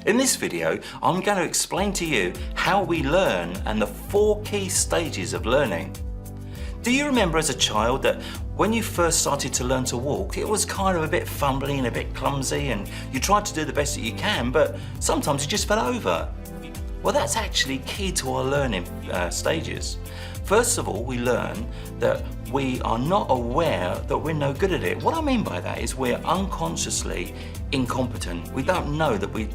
In this video, I'm going to explain to you how we learn and the 4 key stages of learning. Do you remember as a child that when you first started to learn to walk, it was kind of a bit fumbly and a bit clumsy, and you tried to do the best that you can, but sometimes you just fell over? Well, that's actually key to our learning stages. First of all, we learn that we are not aware that we're no good at it. What I mean by that is we're unconsciously incompetent. We don't know that we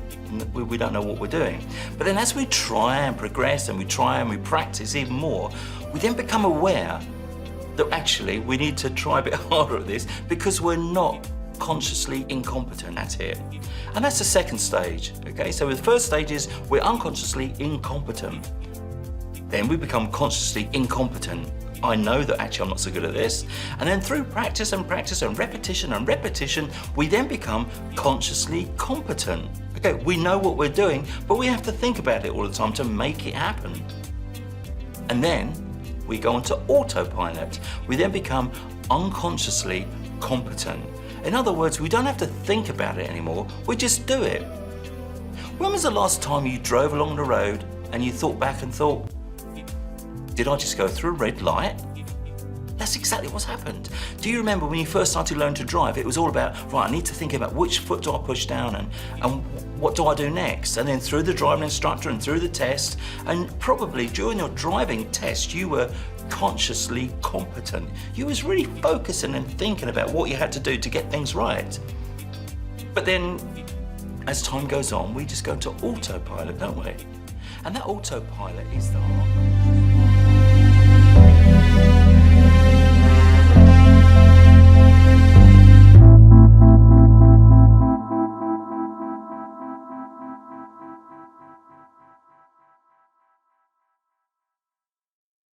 don't know what we're doing. But then as we try and progress and we try and we practice even more, we then become aware that actually we need to try a bit harder at this because we're not consciously incompetent at it. And that's the second stage, okay? So the first stage is we're unconsciously incompetent. Then we become consciously incompetent. I know that actually I'm not so good at this. And then through practice and practice and repetition, we then become consciously competent. Okay, we know what we're doing, but we have to think about it all the time to make it happen. And then we go into autopilot. We then become unconsciously competent. In other words, we don't have to think about it anymore, we just do it. When was the last time you drove along the road and you thought back and thought, did I just go through a red light? That's exactly what's happened. Do you remember when you first started learning to drive, it was all about, right, I need to think about which foot do I push down and what do I do next? And then through the driving instructor and through the test, and probably during your driving test, you were consciously competent. You was really focusing and thinking about what you had to do to get things right. But then, as time goes on, we just go to autopilot, don't we? And that autopilot is the heart.